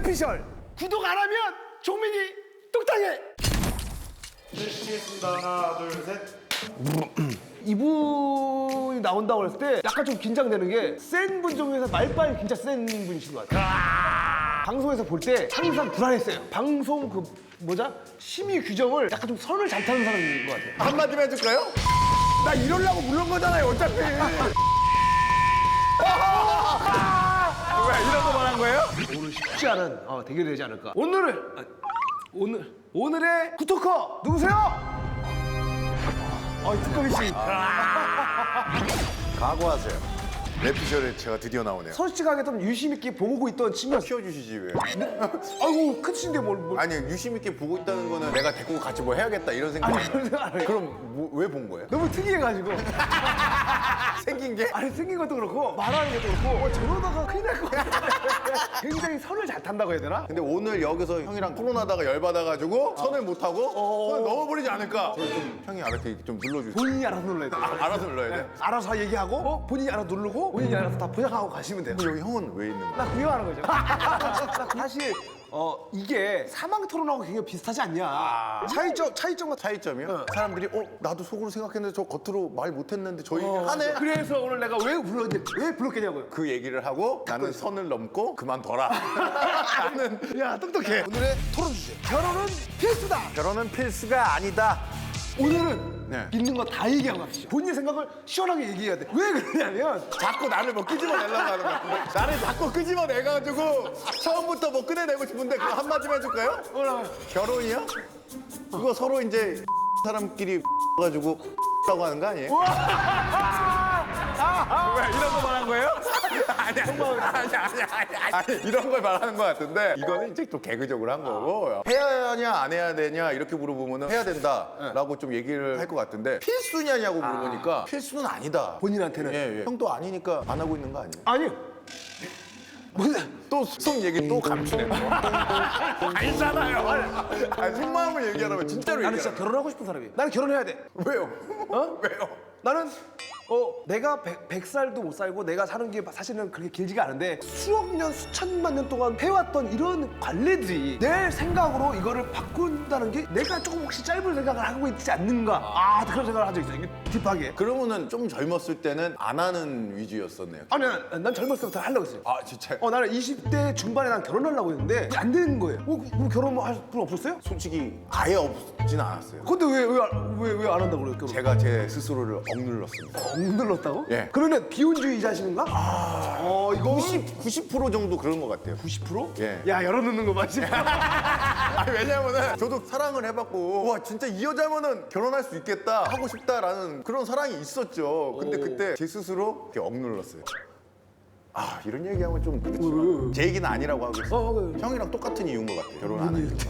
뇌피셜 구독 안 하면 종민이 뚝딱해. 시겠습니다. 하나, 둘, 셋. 이분이 나온다고 했을 때 약간 좀 긴장되는 게 센 분 중에서 말빨 진짜 센 분이신 것 같아요. 방송에서 볼 때 항상 불안했어요. 방송 그 뭐자 심의 규정을 약간 좀 선을 잘 타는 사람인 것 같아요. 한마디만 해줄까요? 나 이러려고 부른 거잖아요, 어차피. 왜 이런 거 말한 거예요? 오늘 쉽지 않은 대결이 되지 않을까. 오늘의 구토커 누구세요? 뚜껑이 씨. 각오하세요. 뇌피셜에 제가 드디어 나오네요. 솔직하게 좀 유심 있게 보고 있던 친구였어요. 키워주시지 왜? 아이고 끝인데 뭘. 아니 유심 있게 보고 있다는 거는 내가 데리고 같이 뭐 해야겠다 이런 생각. 아니 그런 생각 안 해요. 그럼 왜 본 거예요? 너무 특이해가지고. 생긴 게? 아니 생긴 것도 그렇고 말하는 것도 그렇고 저러다가 큰일 날 것 같아. 굉장히 선을 잘 탄다고 해야 되나? 근데 오늘 여기서 형이랑 토론하다가 열받아가지고 선을 못 타고 선을 넘어버리지 않을까? 저를 좀 형이 알아서 좀 눌러주세요. 본인이 알아서 눌러야 돼. 알아서 눌러야 돼. 알아서 얘기하고 본인이 알아서 누르고 본인이 알아서 다 포장하고 가시면 돼요. 그럼 여기 형은 왜 있는 거야? 나 구경하는 거죠. 사실 이게 사망 토론하고 굉장히 비슷하지 않냐. 차이점은 차이점이요? 사람들이 나도 속으로 생각했는데 저 겉으로 말 못했는데 저 얘기를 하네? 그래서 오늘 내가 왜 불렀겠냐고요. 그 얘기를 하고 나는 선을 넘고 그만둬라. 나는 야 똑똑해. 오늘의 토론 주제. 결혼은 필수다. 결혼은 필수가 아니다. 오늘은 네. 있는 거 다 얘기하고 합시다. 본인의 생각을 시원하게 얘기해야 돼. 왜 그러냐면 자꾸 나를 뭐 끄집어내려고 하는 거야. 나를 자꾸 끄집어내가지고 처음부터 뭐 꺼내내고 싶은데 그거 한마디만 해줄까요? 결혼이요? 그거 서로 이제 사람끼리 가지고 라고 하는 거 아니에요? 왜 이런 거 말한 거예요? 아니 이런 걸 말하는 거 같은데 이거는 이제 또 개그적으로 한 거고 해야 하냐 안 해야 되냐 이렇게 물어보면 해야 된다라고 좀 얘기를 할 것 같은데 필수냐냐고 물어보니까 필수는 아니다. 본인한테는 예. 형도 아니니까 안 하고 있는 거 아니에요? 아니요. 또 속 얘기 또 감추네. 아니잖아요. 아니 속마음을 얘기하라면 진짜로 나는 얘기하라. 진짜 결혼하고 싶은 사람이에요. 나는 결혼해야 돼. 왜요? 왜요? 나는 내가 100살도 못 살고 내가 사는 게 사실은 그렇게 길지가 않은데 수억 년, 수천만 년 동안 해왔던 이런 관례들이 내 생각으로 이거를 바꾼다는 게 내가 조금 혹시 짧은 생각을 하고 있지 않는가. 그런 생각을 한 적 있어요. 이게 딥하게. 그러면은 좀 젊었을 때는 안 하는 위주였었네요. 아니, 난 젊었을 때부터 하려고 했어요. 아 진짜. 나는 20대 중반에 난 결혼하려고 했는데 안 되는 거예요. 그럼 결혼할 분 없었어요? 솔직히 아예 없진 않았어요. 근데 왜 안 한다고 그래요? 결혼? 제가 제 스스로를 억눌렀습니다. 억눌렀다고? 예. 그러면 비혼주의자신가? 이거 90% 정도 그런 것 같아요. 90%? 예. 야, 열어놓는 거 맞지? 아니, 왜냐면은 저도 사랑을 해봤고 와 진짜 이 여자면은 결혼할 수 있겠다 하고 싶다라는 그런 사랑이 있었죠. 근데 그때 제 스스로 이렇게 억눌렀어요. 이런 얘기하면 좀 그렇지만 제 얘기는 아니라고 하고 있어요. 그래. 형이랑 똑같은 이유인 것 같아요. 결혼 안 하는 이유가.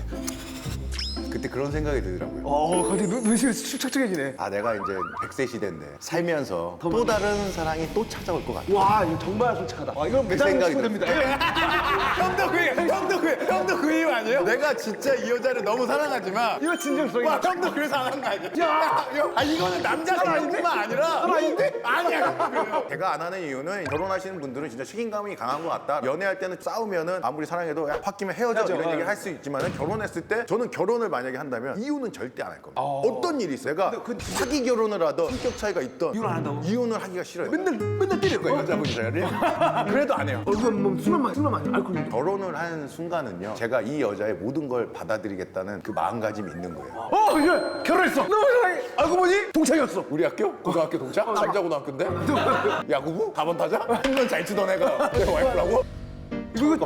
그때 그런 생각이 들더라고요. 갑자기 눈이 축축해지네. 내가 이제 100세 시대인데 살면서 또 다른 사랑이 또 찾아올 것 같아. 와, 이거 정말 솔직하다. 이건 매장 생각이 쓰면 됩니다. 형도 그 이유 아니에요? 내가 진짜 이 여자를 너무 사랑하지만 이거 진정성이. 형도 그래서 안 한 거 아니야? 야! 이거는 남자 생각뿐만 아니라 아닌데? 아니야. 제가 안 하는 이유는 결혼하시는 분들은 진짜 책임감이 강한 것 같다. 연애할 때는 싸우면은 아무리 사랑해도 홧김에 헤어져 헤어져. 이런 얘기 할 수 있지만 결혼했을 때 저는 결혼을 만약에 한다면 이유는 절대 안 할 겁니다. 어떤 일이 있어요? 내가 사기 결혼을 하던 성격 차이가 있던 이혼을 안 한다고? 이혼을 하기가 싫어요. 맨날 때릴 거예요. 여자분들이 그래도 안 해요. 술만 마셔. 알코올. 결혼을 하는 순간은요 제가 이 여자의 모든 걸 받아들이겠다는 그 마음가짐이 있는 거예요. 예, 결혼했어. 너무 사랑해. 알고 보니 동창이었어. 우리 학교? 고등학교 동창? 남자고등학교인데? 야구부? 4번 타자? 한번 잘 치던 애가 내 와이프라고? 이거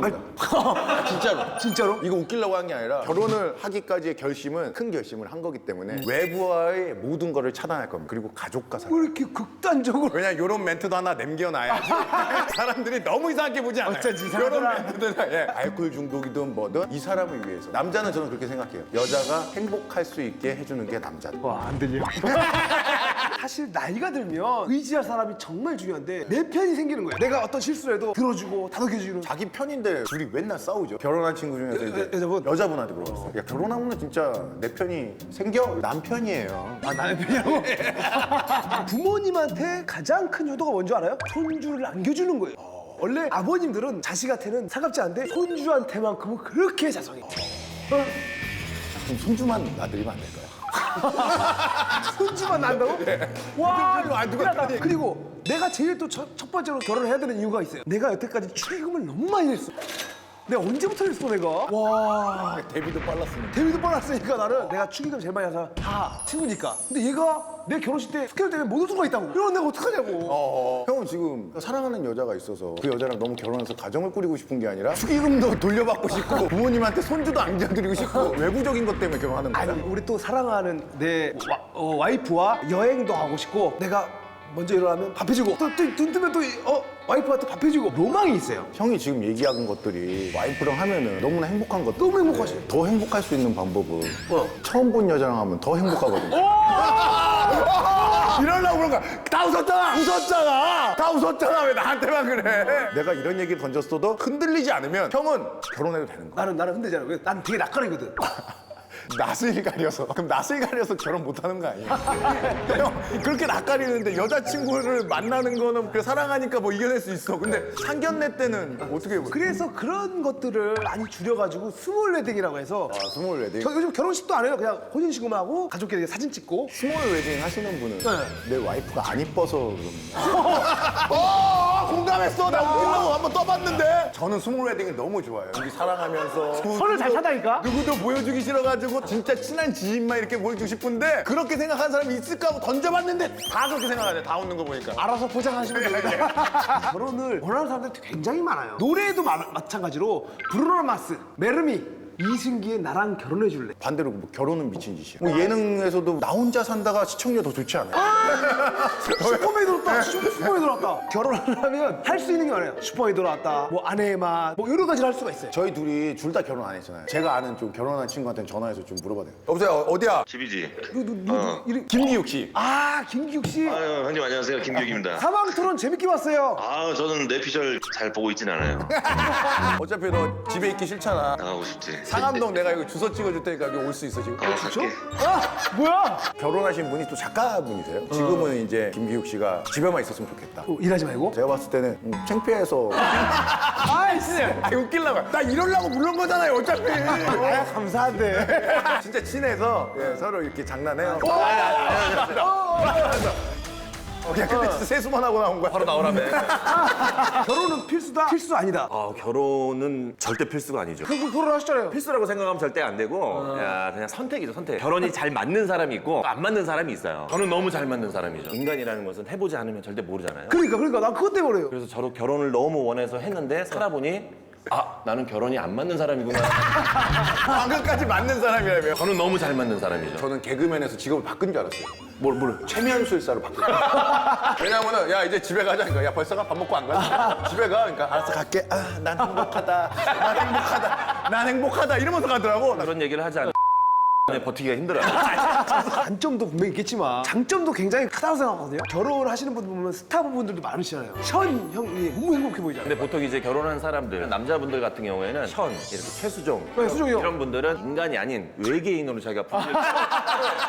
진짜로 진짜로? 이거 웃기려고 한 게 아니라 결혼을 하기까지의 결심은 큰 결심을 한 거기 때문에 외부와의 모든 거를 차단할 겁니다. 그리고 가족과 살아요. 왜 이렇게 극단적으로? 왜냐 이런 멘트도 하나 남겨놔야지 사람들이 너무 이상하게 보지 않아요. 어쩐지 이런 이상하더라. 멘트들 알코올 중독이든 뭐든 이 사람을 위해서 남자는 저는 그렇게 생각해요. 여자가 행복할 수 있게 해주는 게 남자다. 안 들려. 사실 나이가 들면 의지할 사람이 정말 중요한데 내 편이 생기는 거야. 내가 어떤 실수를 해도 들어주고 다독여주는. 자기 편인데 둘이 맨날 싸우죠. 결혼한 친구 중에서 이제 여자분한테 물어봤어요. 야 결혼하면 진짜 내 편이 생겨? 남편이에요. 나의 편이라고? 부모님한테 가장 큰 효도가 뭔지 알아요? 손주를 안겨주는 거예요. 원래 아버님들은 자식한테는 살갑지 않은데 손주한테만큼은 그렇게 자성해. 그럼 손주만 놔드리면 안 될까요? 손주만 난다고? 와, 누가- 이거 흔하다. 그리고 내가 제일 또 첫 번째로 결혼을 해야 되는 이유가 있어요. 내가 여태까지 축의금을 너무 많이 냈어. 내가 언제부터 냈어, 내가? 와. 데뷔도 빨랐으니까. 데뷔도 빨랐으니까 나는 내가 축의금 제일 많이 내서 다 친구니까. 근데 얘가 내 결혼식 때 스케줄 때문에 못 올 수가 있다고. 이러면 내가 어떡하냐고. 형은 지금 사랑하는 여자가 있어서 그 여자랑 너무 결혼해서 가정을 꾸리고 싶은 게 아니라 축의금도 돌려받고 싶고 부모님한테 손주도 안겨드리고 싶고 외부적인 것 때문에 결혼하는 거야? 아니, 우리 또 사랑하는 내 와이프와 여행도 하고 싶고 내가 먼저 일어나면 밥 해주고 또 눈 뜨면 또 와이프가 또 밥 해주고 로망이 있어요. 형이 지금 얘기한 것들이 와이프랑 하면은 너무나 행복한 것. 너무 행복하지. 더 행복할 수 있는 방법은 처음 본 여자랑 하면 더 행복하거든요. 이러려고 그런 거야. 다 웃었잖아. 다 웃었잖아. 왜 나한테만 그래? 내가 이런 얘기 던졌어도 흔들리지 않으면 형은 결혼해도 되는 거야. 나는 흔들잖아. 왜? 난 되게 낯가리거든. 낯을 가려서. 그럼 낯을 가려서 결혼 못하는 거 아니야? 형 그렇게 낯가리는데 여자친구를 만나는 거는 그래 사랑하니까 뭐 이겨낼 수 있어. 근데 상견례 때는 어떻게 해보세요? 그래서 그런 것들을 많이 줄여가지고 스몰 웨딩이라고 해서 스몰 웨딩. 저 요즘 결혼식도 안 해요. 그냥 혼인신고만 하고 가족끼리 사진 찍고. 스몰 웨딩 하시는 분은 내 와이프가 안 이뻐서 그러는 공감했어. 나 웃기려고 한번 떠봤는데. 저는 스몰 웨딩을 너무 좋아해요. 우리 사랑하면서 손을 잘 타다니까. 누구도 보여주기 싫어가지고 진짜 친한 지인만 이렇게 보여주고 싶은데 그렇게 생각하는 사람이 있을까 하고 던져봤는데 다 그렇게 생각하네. 다 웃는 거 보니까. 알아서 포장하시면 됩니다. 결혼을 원하는 사람들이 굉장히 많아요. 노래도 마찬가지로 브루노 마스, 메르미, 이승기의 나랑 결혼해 줄래. 반대로 뭐 결혼은 미친 짓이야. 뭐 예능에서도 나 혼자 산다가 시청률 더 좋지 않아요? 슈퍼맨이 들었다. 슈퍼맨이 들어왔다. 결혼을 하면 할 수 있는 게 많아요. 슈퍼맨이 들어왔다. 뭐 아내의 맛, 뭐 여러 가지를 할 수가 있어요. 저희 둘이 둘 다 결혼 안 했잖아요. 제가 아는 좀 결혼한 친구한테 전화해서 좀 물어봐야 돼요. 여보세요, 어디야? 집이지. 이름 김기욱 씨. 김기욱 씨. 아유, 형님 안녕하세요. 김규기입니다. 사망 토론 재밌게 봤어요. 저는 뇌피셜 잘 보고 있진 않아요. 어차피 너 집에 있기 싫잖아. 나가고 싶지. 상암동 내가 이거 주소 찍어줄 테니까 여기 올 수 있어 지금. 갈게. 뭐야? 결혼하신 분이 또 작가분이세요. 지금은 이제 김기욱 씨가 집에만 있었으면 좋겠다. 일하지 말고. 제가 봤을 때는 창피해서. 아이씨. 웃기려고. 나 이러려고 부른 거잖아요 어차피. 아야 감사한데. 진짜 친해서 서로 이렇게 장난해요. 그냥 근데 진짜 세수만 하고 나온 거야. 바로 나오라며. 결혼은 필수다. 필수 아니다. 결혼은 절대 필수가 아니죠. 그 결혼하셨잖아요. 필수라고 생각하면 절대 안 되고 그냥 선택이죠, 선택. 결혼이 잘 맞는 사람이 있고 안 맞는 사람이 있어요. 저는 너무 잘 맞는 사람이죠. 인간이라는 것은 해보지 않으면 절대 모르잖아요. 그러니까 난 그것 때문에요. 그래서 저도 결혼을 너무 원해서 했는데 살아보니 나는 결혼이 안 맞는 사람이구나. 방금까지 맞는 사람이라며. 저는 너무 잘 맞는 사람이죠. 저는 개그맨에서 직업을 바꾼 줄 알았어요. 뭘? 최면술사로 바뀌었어요. 왜냐면은 야 이제 집에 가자. 그러니까 야 벌써 가? 밥 먹고 안 가? 집에 가. 그러니까 알았어 갈게. 난 행복하다. 난 행복하다. 이러면서 가더라고. 그런 얘기를 하지 않으면 버티기가 힘들어요. 단점도 분명히 있겠지만 장점도 굉장히 크다고 생각하거든요. 결혼을 하시는 분들 보면 스타 부분들도 많으시잖아요. 션 형이 너무 행복해 보이잖아요. 근데 보통 이제 결혼한 사람들, 남자분들 같은 경우에는 현, 이렇게 최수종 네, 수종이 형. 이런 분들은 인간이 아닌 외계인으로 자기가 분류를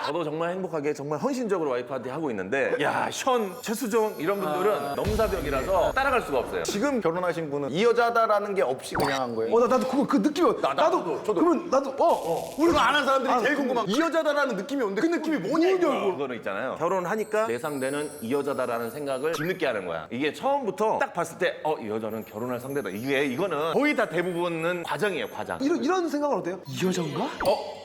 저도 정말 행복하게 정말 헌신적으로 와이프한테 하고 있는데 야, 현, 최수종 이런 분들은 넘사벽이라서 따라갈 수가 없어요. 지금 결혼하신 분은 이 여자다라는 게 없이 그냥 한 거예요. 나도 그 느낌이 나도 저도. 그러면 나도 우리가 아는 사람들이 제일 궁금한 이 여자다라는 느낌이 오는데 그 느낌이 뭐냐 이거. 그거는 있잖아요. 결혼하니까 내 상대는 이 여자다라는 생각을 뒤늦게 하는 거야. 이게 처음부터 딱 봤을 때 이 여자는 결혼할 상대다. 이거는 거의 다 대부분은 과정이에요, 과정. 이런 생각은 어때요? 이 여잔가?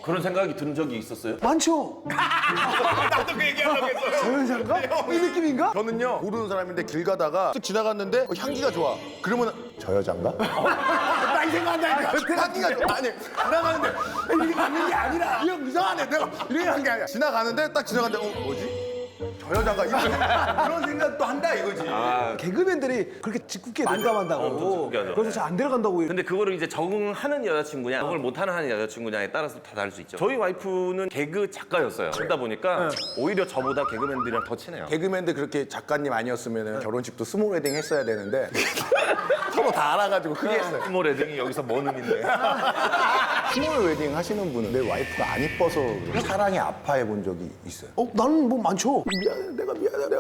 그런 생각이 든 적이 있었어요? 많죠. 나도 그 얘기하려고 했어요. 저 여잔가? 이 느낌인가? 저는요 모르는 사람인데 길 가다가 쓱 지나갔는데 향기가 좋아. 그러면 저 여잔가? 나 이 생각한다니까. 향기가 좋아. 아니 지나가는데 이게 맞는 게 아니라 이 형 이상하네. 내가 이렇게 한 게 아니야. 지나가는데 딱 지나갔는데 뭐지? 저 여잔가? 이런 생각도 한다 이거지. 개그맨들이 그렇게 짓궂게 농담한다고. 짓궂게 그래서 잘 안 데려간다고. 근데 그거를 이제 적응하는 여자친구냐, 적응을 못하는 여자친구냐에 따라서 다 다를 수 있죠. 저희 와이프는 개그 작가였어요. 그러다 보니까 오히려 저보다 개그맨들이랑 더 친해요. 개그맨들 그렇게 작가님 아니었으면 결혼식도 스몰 웨딩 했어야 되는데 서로 다 알아가지고 크게 했어요. 스몰 웨딩이 여기서 뭔 의미인데. 스몰 웨딩 하시는 분은 내 와이프가 안 이뻐서 그래. 사랑에 아파해 본 적이 있어요. 나는 뭐 많죠. 내가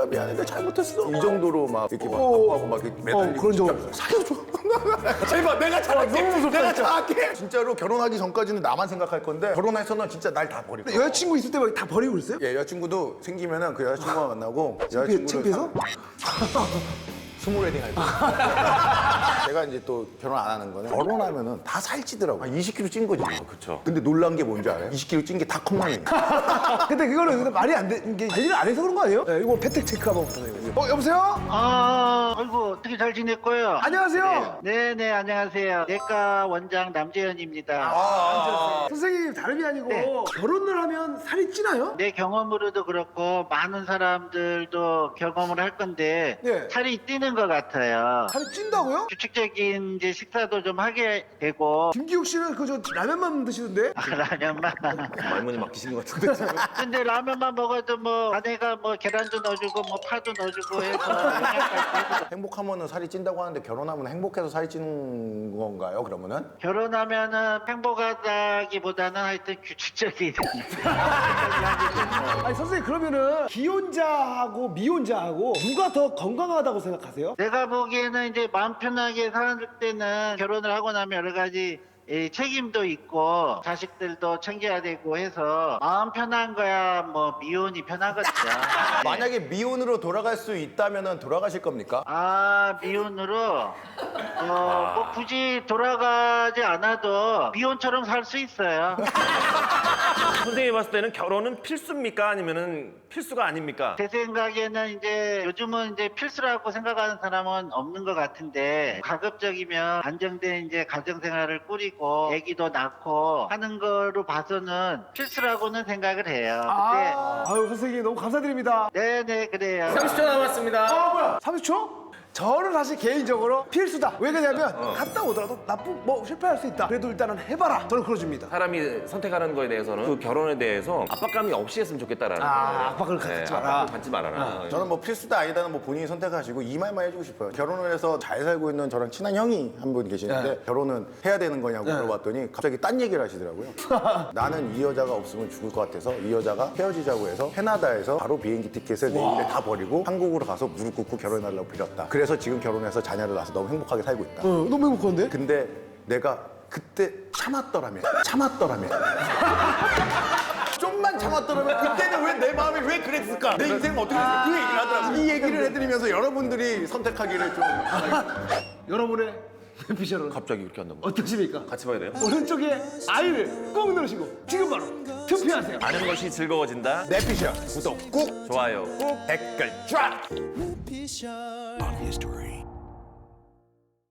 미안해, 내가 잘못했어. 이 정도로 막 이렇게 막 아파하고 막 이렇게 매달리고 그런 적 진짜 살려줘. 제발 내가 잘할게. 너무 무섭다. 내가 잘할게. 진짜로 결혼하기 전까지는 나만 생각할 건데 결혼해서는 진짜 날 다 버릴 거야. 여자친구 있을 때 막 다 버리고 있어요? 예, 여자친구도 생기면은 그 여자친구가 만나고 창피해서? 스몰 웨딩 할 거야. 제가 이제 또 결혼 안 하는 거는 결혼하면은 다 살찌더라고. 20kg 찐 거지. 그쵸. 근데 놀란 게 뭔지 알아요? 20kg 찐 게 다 컵라면이에요. 근데 그거는 근데 말이 안 돼. 이게 관리를 안 해서 그런 거 아니에요? 네, 이거 패택 체크 한번 부탁드립니다. 여보세요? 아이고 어떻게 잘 지냈고요? 안녕하세요. 네네 안녕하세요. 내과 원장 남재현입니다. 선생님 다름이 아니고 결혼을 하면 살이 찌나요? 내 경험으로도 그렇고 많은 사람들도 경험을 할 건데 네. 살이 찌는 것 같아요. 살이 찐다고요? 규칙적인 이제 식사도 좀 하게 되고 김기욱 씨는 그저 라면만 드시던데? 라면만. 말문이 막히신 것 같은데. 지금. 근데 라면만 먹어도 뭐 아내가 뭐 계란도 넣어주고 뭐 파도 넣어주고 해서 영양까지 해주고. 행복하면은 살이 찐다고 하는데 결혼하면 행복해서 살이 찌는 건가요? 그러면은? 결혼하면은 행복하다기보다는 하여튼 규칙적인 아니 선생님 그러면은 기혼자하고 미혼자하고 누가 더 건강하다고 생각하세요? 내가 보기에는 이제 마음 편하게 사는 때는 결혼을 하고 나면 여러 가지 책임도 있고 자식들도 챙겨야 되고 해서 마음 편한 거야 뭐 미혼이 편하거든요. 만약에 미혼으로 돌아갈 수 있다면은 돌아가실 겁니까? 아 미혼으로 뭐 굳이 돌아가지 않아도 미혼처럼 살 수 있어요. 선생님이 봤을 때는 결혼은 필수입니까? 아니면은 필수가 아닙니까? 제 생각에는 이제 요즘은 이제 필수라고 생각하는 사람은 없는 것 같은데 가급적이면 안정된 이제 가정생활을 꾸리고 아기도 낳고 하는 거로 봐서는 필수라고는 생각을 해요. 근데 아유 선생님 너무 감사드립니다. 네네 그래요. 30초 남았습니다. 뭐야? 30초? 저는 사실 개인적으로 필수다. 왜 그러냐면 갔다 오더라도 뭐 실패할 수 있다. 그래도 일단은 해봐라. 저는 그러집니다. 사람이 선택하는 거에 대해서는 그 결혼에 대해서 압박감이 없이 했으면 좋겠다라는 거예요. 압박을 갖지 마라. 압박을 갖지 말아라. 저는 뭐 필수다 아니다는 뭐 본인이 선택하시고 이 말만 해주고 싶어요. 결혼을 해서 잘 살고 있는 저랑 친한 형이 한 분 계시는데 결혼은 해야 되는 거냐고 물어봤더니 갑자기 딴 얘기를 하시더라고요. 나는 이 여자가 없으면 죽을 것 같아서 이 여자가 헤어지자고 해서 캐나다에서 바로 비행기 티켓을 내일에 다 버리고 한국으로 가서 무릎 꿇고 결혼하려고 빌었다. 그래서 지금 결혼해서 자녀를 낳아서 너무 행복하게 살고 있다. 너무 행복한데? 근데 내가 그때 참았더라면 좀만 참았더라면 그때는 왜 내 마음이 왜 그랬을까? 내 인생은 어떻게 됐을까? 그 얘기를 하더라고요. 이 얘기를 해드리면서 여러분들이 선택하기를 좀 여러분의 비전은 갑자기 이렇게 한다고? 어떠십니까? 같이 봐야 돼요? 오른쪽에 아이를 꼭 누르시고 지금 바로 투표하세요. 아는 것이 즐거워진다. 내피셜 구독 꾹 좋아요. 댓글 쫙 History.